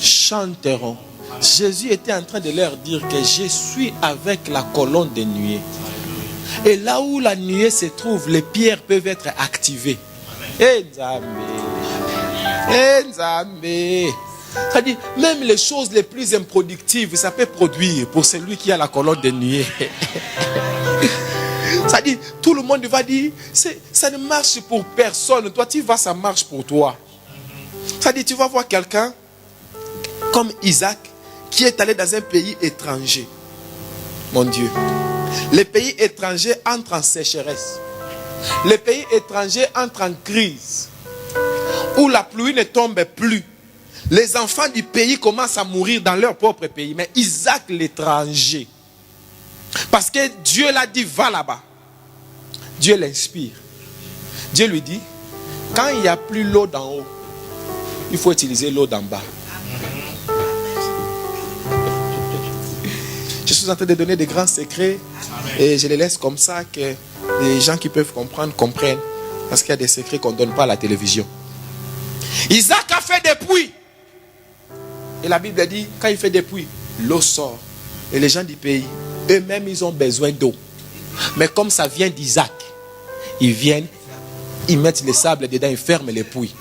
chanteront. Jésus était en train de leur dire que je suis avec la colonne de nuée. Et là où la nuée se trouve, les pierres peuvent être activées. C'est-à-dire, même les choses les plus improductives, ça peut produire pour celui qui a la colonne de nuée. C'est-à-dire, tout le monde va dire, ça ne marche pour personne. Toi, tu vas, ça marche pour toi. C'est-à-dire, tu vas voir quelqu'un comme Isaac qui est allé dans un pays étranger. Mon Dieu. Les pays étrangers entrent en sécheresse. Les pays étrangers entrent en crise. Où la pluie ne tombe plus. Les enfants du pays commencent à mourir dans leur propre pays. Mais Isaac, l'étranger, parce que Dieu l'a dit, va là-bas. Dieu l'inspire. Dieu lui dit, quand il n'y a plus l'eau d'en haut, il faut utiliser l'eau d'en bas. Je suis en train de donner des grands secrets. Et je les laisse comme ça que les gens qui peuvent comprendre, comprennent. Parce qu'il y a des secrets qu'on ne donne pas à la télévision. Isaac a fait des puits. Et la Bible dit, quand il fait des puits, l'eau sort. Et les gens du pays, eux-mêmes, ils ont besoin d'eau. Mais comme ça vient d'Isaac, ils viennent, ils mettent le sable dedans, ils ferment les puits.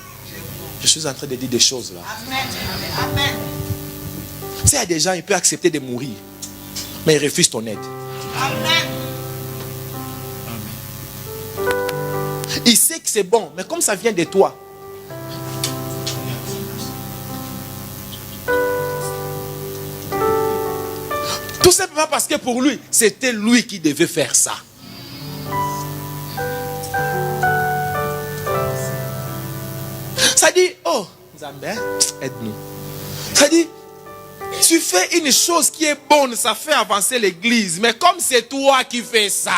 Je suis en train de dire des choses là. Amen. Tu sais, il y a des gens, ils peuvent accepter de mourir. Mais ils refusent ton aide. Amen. Il sait que c'est bon, mais comme ça vient de toi. Tout simplement parce que pour lui, c'était lui qui devait faire ça. Ça dit, oh, Zambé, aide-nous. Ça dit, tu fais une chose qui est bonne, ça fait avancer l'église. Mais comme c'est toi qui fais ça,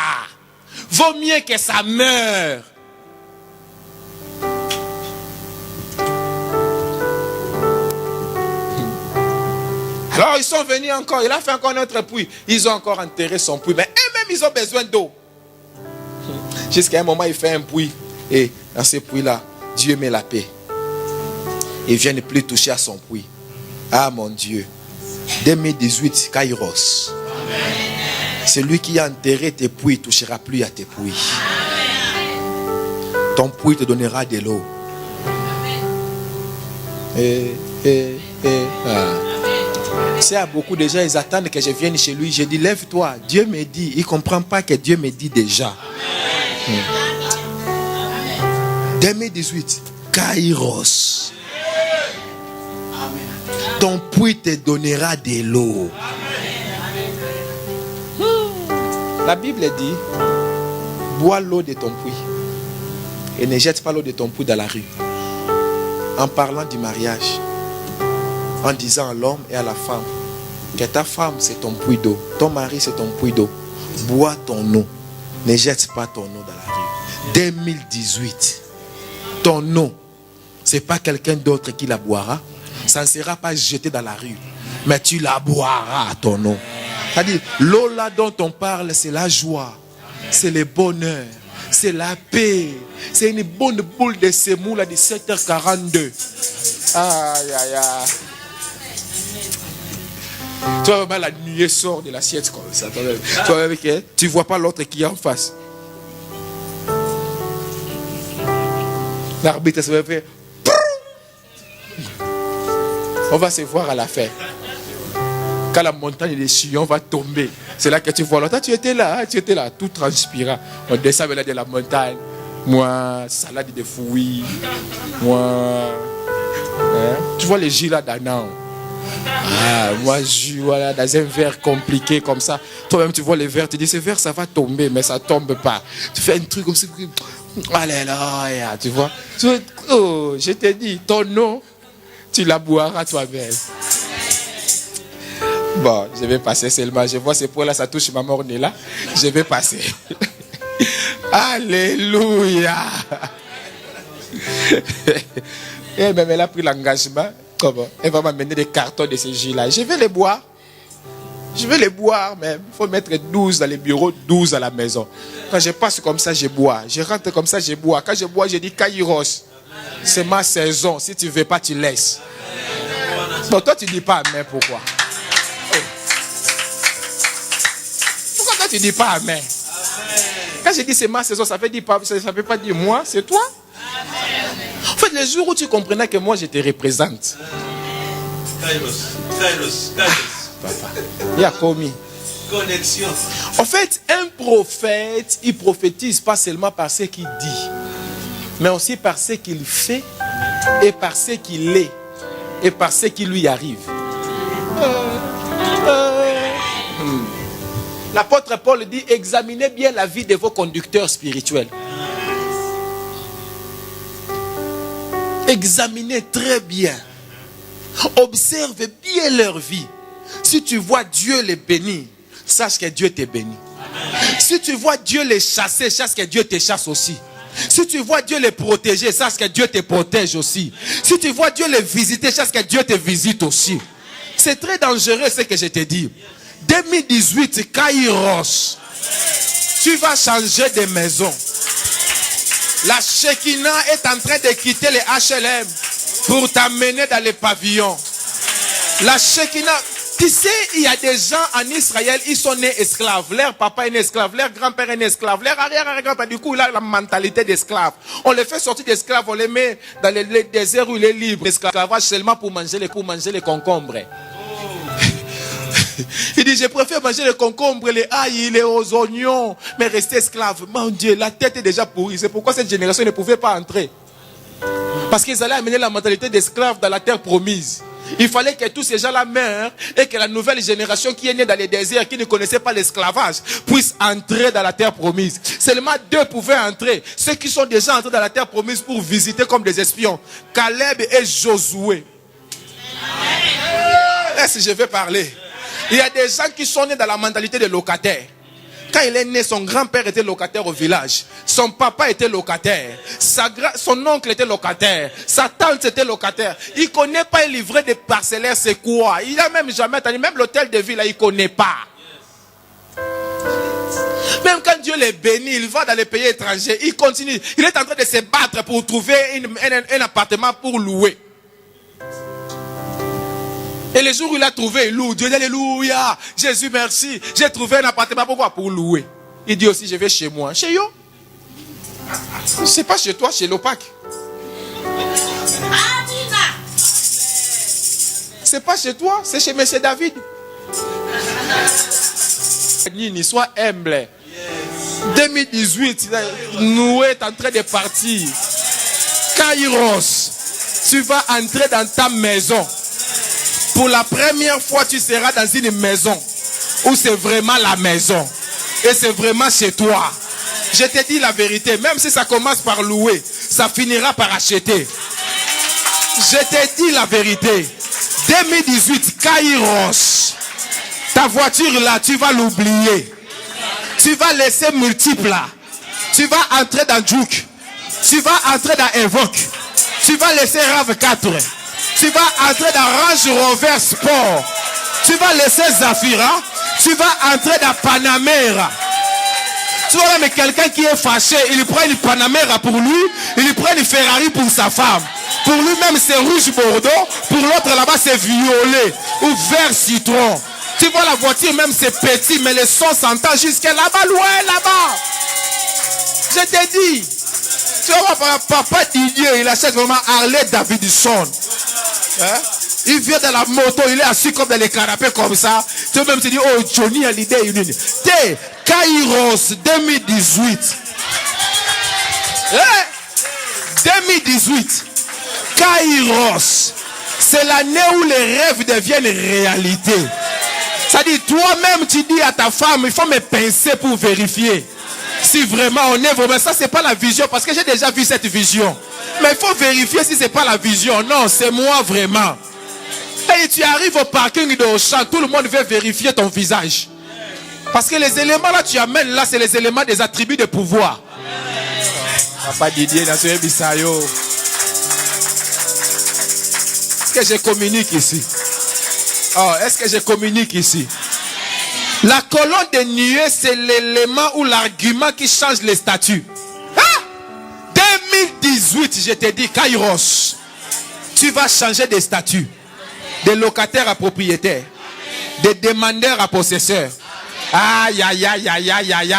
vaut mieux que ça meure. Alors ils sont venus encore, il a fait encore notre puits. Ils ont encore enterré son puits. Mais eux-mêmes, ils ont besoin d'eau. Jusqu'à un moment, il fait un puits. Et dans ce puits-là, Dieu met la paix. Il vient ne plus toucher à son puits. Ah mon Dieu. 2018, Kairos. Celui qui a enterré tes puits ne touchera plus à tes puits. Ton puits te donnera de l'eau. C'est à beaucoup de gens, ils attendent que je vienne chez lui. Je dis, lève-toi. Dieu me dit. Il ne comprend pas que Dieu me dit déjà. 2018, Kairos. Ton puits te donnera de l'eau. La Bible dit, bois l'eau de ton puits et ne jette pas l'eau de ton puits dans la rue. En parlant du mariage, en disant à l'homme et à la femme que ta femme c'est ton puits d'eau, ton mari c'est ton puits d'eau. Bois ton eau, ne jette pas ton eau dans la rue. 2018, ton eau, c'est pas quelqu'un d'autre qui la boira. Ça ne sera pas jeté dans la rue, mais tu la boiras, ton eau. C'est-à-dire, l'eau là dont on parle, c'est la joie, c'est le bonheur, c'est la paix. C'est une bonne boule de semoule à 17h42. Aïe, aïe, aïe. Tu vois vraiment la nuée sort de l'assiette comme ça. Tu vois pas l'autre qui est en face. L'arbitre se fait. On va se voir à la fin. Quand la montagne des Sion va tomber, c'est là que tu vois l'autre. Tu étais là, tout transpirant. On descend là de la montagne. Moi, salade de fruits. Moi, tu vois les jus là d'Anan. Ah, moi, je voilà, dans un verre compliqué comme ça. Toi-même, tu vois les verres, tu dis, ce verre, ça va tomber, mais ça ne tombe pas. Tu fais un truc comme ça. Alléluia, tu vois. Oh, je te dis, ton nom, tu la boiras toi-même. Bon, je vais passer seulement. Je vois ces points-là, ça touche ma morne là. Je vais passer. Alléluia. Et même elle a pris l'engagement. Comment? Elle va m'amener des cartons de ces jus-là. Je vais les boire. Je vais les boire même. Il faut mettre 12 dans les bureaux, 12 à la maison. Quand je passe comme ça, je bois. Je rentre comme ça, je bois. Quand je bois, je dis Kairos. C'est ma saison. Si tu ne veux pas, tu laisses. Bon, toi, tu ne dis pas amen. Pourquoi? Pourquoi toi, tu ne dis pas amen? Quand je dis c'est ma saison, ça ne veut pas dire moi, c'est toi. En fait, le jour où tu comprenais que moi, je te représente. Kairos. Papa, il y a commis. Connexion. En fait, un prophète, il prophétise pas seulement par ce qu'il dit, mais aussi par ce qu'il fait, et par ce qu'il est, et par ce qui lui arrive. L'apôtre Paul dit, examinez bien la vie de vos conducteurs spirituels. Examinez très bien. Observe bien leur vie. Si tu vois Dieu les bénir, sache que Dieu te bénit. Si tu vois Dieu les chasser, sache que Dieu te chasse aussi. Si tu vois Dieu les protéger, sache que Dieu te protège aussi. Si tu vois Dieu les visiter, sache que Dieu te visite aussi. C'est très dangereux ce que je te dis. 2018, Kairos, tu vas changer de maison. La Shekinah est en train de quitter les HLM pour t'amener dans les pavillons. La Shekinah, tu sais, il y a des gens en Israël, ils sont nés esclaves. Leur papa est né esclave, leur grand-père est né esclave, leur arrière-grand-père, du coup, il a la mentalité d'esclave. On les fait sortir d'esclaves, on les met dans les déserts où il est libre. Esclavage seulement pour manger les concombres. Il dit, je préfère manger les concombres, les ail, les oignons, mais rester esclave. Mon Dieu, la tête est déjà pourrie. C'est pourquoi cette génération ne pouvait pas entrer. Parce qu'ils allaient amener la mentalité d'esclave dans la terre promise. Il fallait que tous ces gens-là meurent et que la nouvelle génération qui est née dans les déserts, qui ne connaissait pas l'esclavage, puisse entrer dans la terre promise. Seulement 2 pouvaient entrer. Ceux qui sont déjà entrés dans la terre promise pour visiter comme des espions. Caleb et Josué. Est-ce que je vais parler? Il y a des gens qui sont nés dans la mentalité des locataires. Quand il est né, son grand-père était locataire au village. Son papa était locataire. Son oncle était locataire. Sa tante était locataire. Il ne connaît pas un livret de parcellaire, c'est quoi? Il n'a même jamais entendu. Même l'hôtel de ville, là, il ne connaît pas. Même quand Dieu les bénit, il va dans les pays étrangers. Il continue. Il est en train de se battre pour trouver un appartement pour louer. Et le jour où il a trouvé, il loue. Dieu dit alléluia. Jésus merci. J'ai trouvé un appartement. Pourquoi? Pour louer. Il dit aussi je vais chez moi. Chez yo. C'est pas chez toi, chez l'OPAC. C'est pas chez toi, c'est chez M. David. Sois humble. 2018, nous est en train de partir. Kairos, tu vas entrer dans ta maison. Pour la première fois, tu seras dans une maison où c'est vraiment la maison. Et c'est vraiment chez toi. Je te dis la vérité, même si ça commence par louer, ça finira par acheter. Je te dis la vérité. 2018, Kairos. Ta voiture là, tu vas l'oublier. Tu vas laisser multiple là. Tu vas entrer dans Juke. Tu vas entrer dans Evoque. Tu vas laisser RAV4. Tu vas entrer dans Range Rover Sport. Tu vas laisser Zafira. Tu vas entrer dans Panamera. Tu vois même quelqu'un qui est fâché, il prend une Panamera pour lui, il prend une Ferrari pour sa femme. Pour lui-même c'est rouge bordeaux, pour l'autre là-bas c'est violet ou vert citron. Tu vois la voiture même c'est petit, mais le son s'entend jusqu'à là-bas, loin là-bas. Je te dis, tu vois papa Didier, il achète vraiment Harley Davidson. Hein? Il vient dans la moto, il est assis comme dans les canapés comme ça. Tu même te dis, oh Johnny a l'idée. T'es Kairos 2018. 2018. Kairos. C'est l'année où les rêves deviennent réalité. Ça dit, toi-même tu dis à ta femme, il faut me pincer pour vérifier. Si vraiment on est vraiment, ça c'est pas la vision, parce que j'ai déjà vu cette vision. Mais il faut vérifier si c'est pas la vision. Non, c'est moi vraiment. Et tu arrives au parking de Auchan, tout le monde veut vérifier ton visage. Parce que les éléments là tu amènes là, c'est les éléments des attributs de pouvoir. Papa Didier, Nassoué Bissayo. Est-ce que je communique ici? Oh, est-ce que je communique ici? La colonne de nuée, c'est l'élément ou l'argument qui change les statuts. 2018, je te dis, Kairos, tu vas changer de statut. De locataire à propriétaire. De demandeur à possesseur. Aïe, aïe, aïe, aïe, aïe, aïe.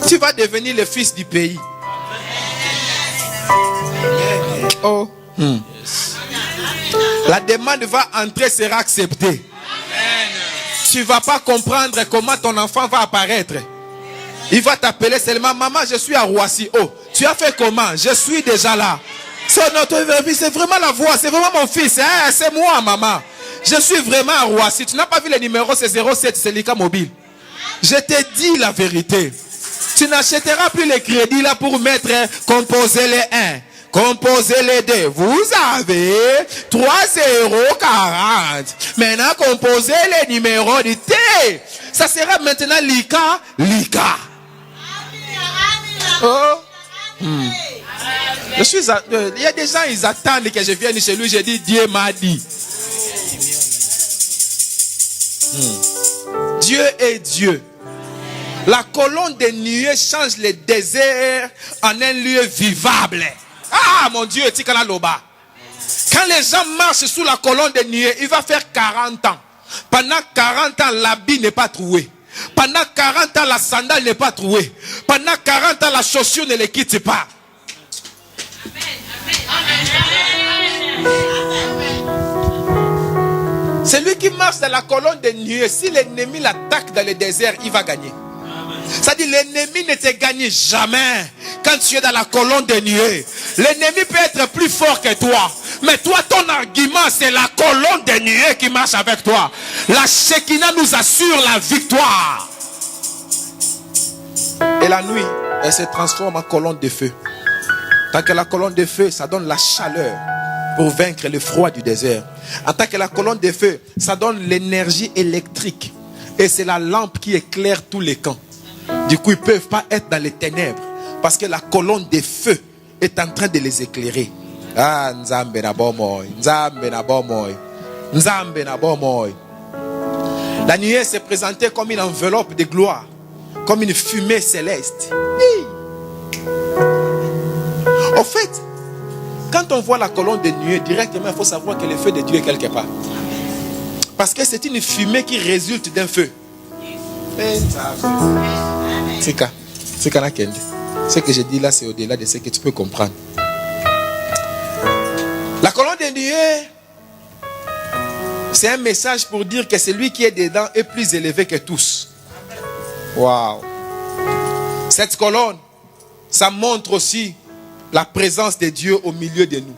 Tu vas devenir le fils du pays. Oh. La demande va entrer, sera acceptée. Tu ne vas pas comprendre comment ton enfant va apparaître. Il va t'appeler seulement, maman, je suis à Roissy. Oh, tu as fait comment? Je suis déjà là. C'est vraiment la voix, c'est vraiment mon fils. Hein? C'est moi, maman. Je suis vraiment à Roissy. Tu n'as pas vu le numéro, c'est 07, c'est l'ICA mobile. Je te dis la vérité. Tu n'achèteras plus les crédits là pour mettre, composer les 1. Composez les 2. Vous avez 3,40 €. Maintenant, composez les numéros de T. Ça sera maintenant l'ICA. L'ICA. Oh. Il y a des gens, ils attendent que je vienne chez lui. Je dis, Dieu m'a dit. Dieu est Dieu. La colonne de nuée change le désert en un lieu vivable. Ah mon Dieu, Tikana Loba. Quand les gens marchent sous la colonne de nuée, il va faire 40 ans. Pendant 40 ans, l'habit n'est pas troué. Pendant 40 ans, la sandale n'est pas trouée. Pendant 40 ans, la chaussure ne les quitte pas. C'est lui qui marche dans la colonne de nuée. Si l'ennemi l'attaque dans le désert, il va gagner. Ça dit, l'ennemi ne te gagne jamais quand tu es dans la colonne de nuée. L'ennemi peut être plus fort que toi. Mais toi, ton argument, c'est la colonne des nuées qui marche avec toi. La Shekinah nous assure la victoire. Et la nuit, elle se transforme en colonne de feu. Tant que la colonne de feu, ça donne la chaleur pour vaincre le froid du désert. En tant que la colonne de feu, ça donne l'énergie électrique. Et c'est la lampe qui éclaire tous les camps. Du coup, ils ne peuvent pas être dans les ténèbres. Parce que la colonne de feu est en train de les éclairer. Ah, Nzambe na bomoy, Nzambe na bomoy, Nzambe na bomoy. La nuée s'est présentée comme une enveloppe de gloire, comme une fumée céleste. Au fait, quand on voit la colonne de nuée, directement, il faut savoir que le feu de Dieu est quelque part. Parce que c'est une fumée qui résulte d'un feu. Ce que je dis là, c'est au-delà de ce que tu peux comprendre. La colonne de nuée, c'est un message pour dire que celui qui est dedans est plus élevé que tous. Waouh! Cette colonne, ça montre aussi la présence de Dieu au milieu de nous.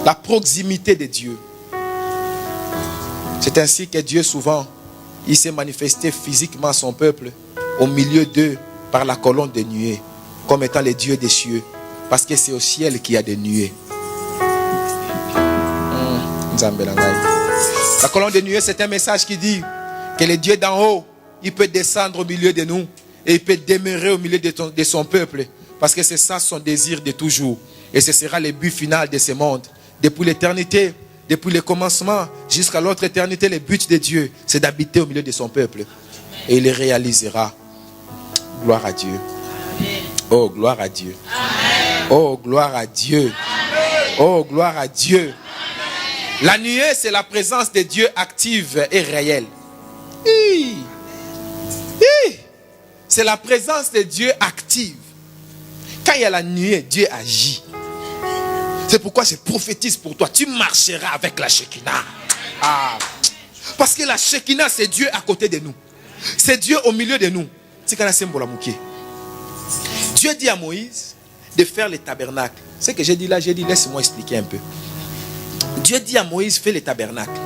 La proximité de Dieu. C'est ainsi que Dieu souvent, il s'est manifesté physiquement à son peuple au milieu d'eux par la colonne de nuée, comme étant le Dieu des cieux. Parce que c'est au ciel qu'il y a des nuées. La colonne de nuée, c'est un message qui dit que le Dieu d'en haut, il peut descendre au milieu de nous et il peut demeurer au milieu de son peuple. Parce que c'est ça son désir de toujours. Et ce sera le but final de ce monde. Depuis l'éternité, depuis le commencement jusqu'à l'autre éternité, le but de Dieu, c'est d'habiter au milieu de son peuple. Et il le réalisera. Gloire à Dieu. Oh, gloire à Dieu. Oh, gloire à Dieu. Oh, gloire à Dieu. La nuée, c'est la présence de Dieu active et réelle. C'est la présence de Dieu active. Quand il y a la nuée, Dieu agit. C'est pourquoi je prophétise pour toi. Tu marcheras avec la Shekinah. Parce que la Shekinah, c'est Dieu à côté de nous. C'est Dieu au milieu de nous. Dieu dit à Moïse de faire les tabernacles. Ce que j'ai dit là, laisse-moi expliquer un peu. Dieu dit à Moïse, fais les tabernacles.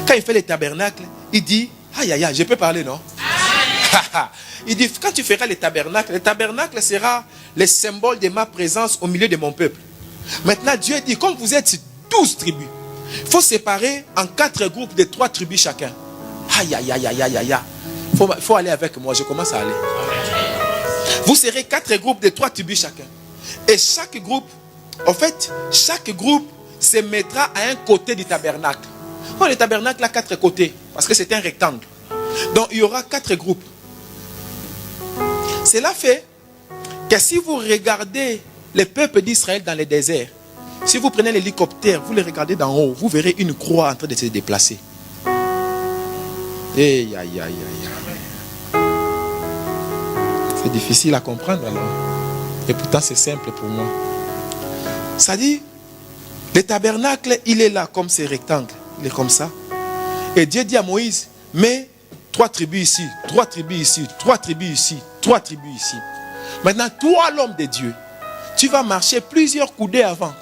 Quand il fait les tabernacles, il dit, je peux parler, non? Il dit, quand tu feras le tabernacle sera le symbole de ma présence au milieu de mon peuple. Maintenant, Dieu dit, comme vous êtes 12 tribus, il faut séparer en 4 groupes de 3 tribus chacun. Il faut aller avec moi, je commence à aller. Vous serez 4 groupes de 3 tribus chacun. Et chaque groupe se mettra à un côté du tabernacle. Le tabernacle a 4 côtés, parce que c'est un rectangle. Donc il y aura 4 groupes. Cela fait que si vous regardez les peuples d'Israël dans le désert, si vous prenez l'hélicoptère, vous les regardez d'en haut, vous verrez une croix en train de se déplacer. C'est difficile à comprendre alors. Et pourtant c'est simple pour moi. Ça dit, le tabernacle, il est là comme ce rectangle. Il est comme ça. Et Dieu dit à Moïse, mets 3 tribus ici, 3 tribus ici, 3 tribus ici, 3 tribus ici. Maintenant, toi, l'homme de Dieu, tu vas marcher plusieurs coudées avant.